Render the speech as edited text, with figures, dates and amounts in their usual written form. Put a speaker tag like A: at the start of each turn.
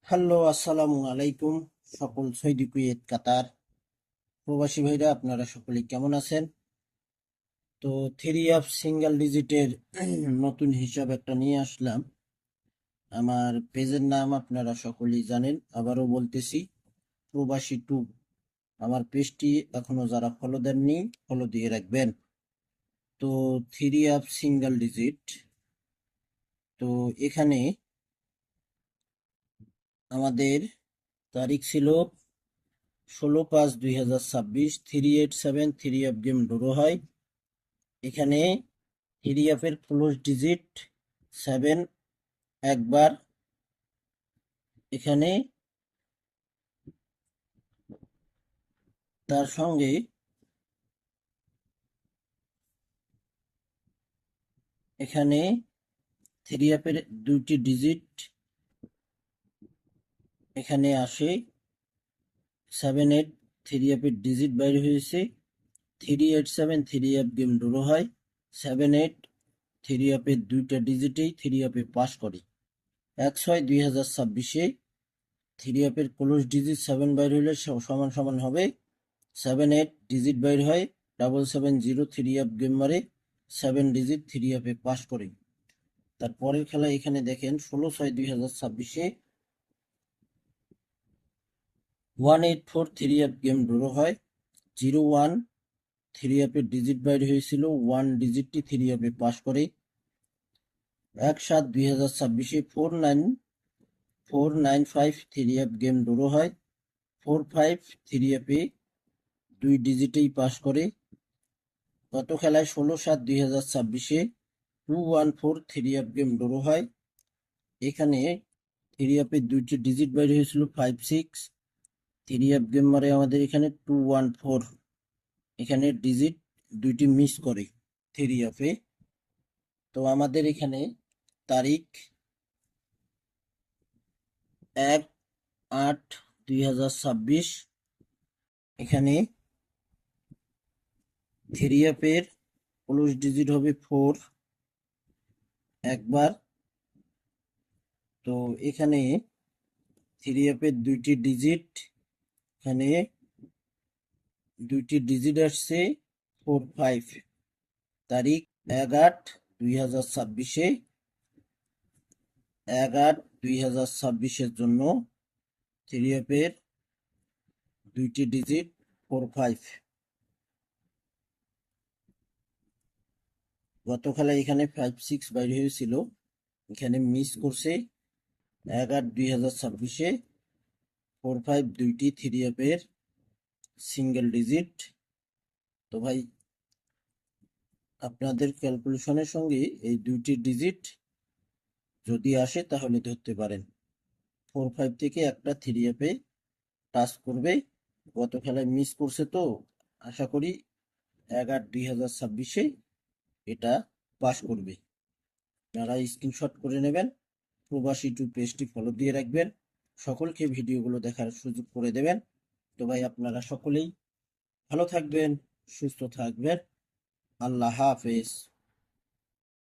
A: Hello, আসসালামু আলাইকুম। সকল সৌদি কুয়েত কাতার প্রবাসী ভাইরা আপনারা সকলেই কেমন আছেন? তো থ্রি অফ সিঙ্গেল ডিজিটের নতুন হিসাব একটা নিয়ে আসলাম। আমার পেজের নাম আপনারা সকলেই জানেন, আবারও বলতেছি, প্রবাসী টু। আমার পেজটি এখনো যারা ফলো দেননি ফলো দিয়ে রাখবেন। তো থ্রি অফ সিঙ্গেল ডিজিট, তো এখানে আমাদের তারিখ ছিল 16/5/2026। 387 থ্রি অফ গেম ড্র হয়। এখানে থ্রি অফের ক্লোজ ডিজিট 7 একবার, এখানে তার সঙ্গে এখানে থ্রি অফের দুইটি ডিজিট এখানে আসে 7-8। থ্রি অফের ডিজিট বাইর হয়েছে 387 থ্রি অফ গেম ড্র হয় 7-8। থ্রি অফের দুইটা ডিজিটেই থ্রি অফে পাস করে। 1/6/2026 থ্রি অফের ক্লোজ ডিজিট 7 বাইর হলে সমান সমান হবে 7-8 ডিজিট বাইর হয় 770 থ্রি অফ গেম মারে 7 ডিজিট থ্রি অফে পাস করে। তারপরের খেলা এখানে দেখেন 16/6/2026 184 থ্রি অফ গেম ড্র হয় 01 থ্রি অফের ডিজিট বাইর হয়েছিল 1 ডিজিটটি থ্রি অফে পাস করে। 1/7/2026 49495 থ্রি অফ গেম ড্র হয় 45 থ্রি অফে দুই ডিজিটেই পাস করে। গত খেলায় 16/7/2026 214 থ্রি অফ গেম ড্র হয়। এখানে থ্রি অফের দুইটি ডিজিট বাইর হয়েছিল 56। থ্রি অফ গেম মারে আমাদের এখানে 214, এখানে ডিজিট দুইটি মিস করে থ্রি অফে। তো আমাদের এখানে তারিখ 1/8/2026, এখানে থ্রি অফের ক্লোজ ডিজিট হবে 4 একবার। তো এখানে থ্রি অফের দুইটি ডিজিট, এখানে দুইটি ডিজিট আসছে 45। তারিখ 1/8/2026, 1/8/2026 জন্য থ্রি অফের দুইটি ডিজিট 45। গত খেলায় এখানে 56 বাইর হয়েছিল, এখানে মিস করছে। 1/8/2026 45 দুইটি থ্রি অফের সিঙ্গেল ডিজিট। তো ভাই, আপনাদের ক্যালকুলেশনের সঙ্গে এই দুইটি ডিজিট যদি আসে তাহলে ধরতে পারেন 45 থেকে একটা থ্রি অফে টাচ করবে। গত খেলায় মিস করছে, তো আশা করি 1/8/2026 এটা পাস করবে। আপনারা স্ক্রিনশট করে নেবেন, প্রবাসী টু পেজটি ফলো দিয়ে রাখবেন, সকলকে ভিডিওগুলো দেখার সুযোগ করে দেবেন। তো ভাই, আপনারা সকলেই ভালো থাকবেন, সুস্থ থাকবেন। আল্লাহ হাফেজ।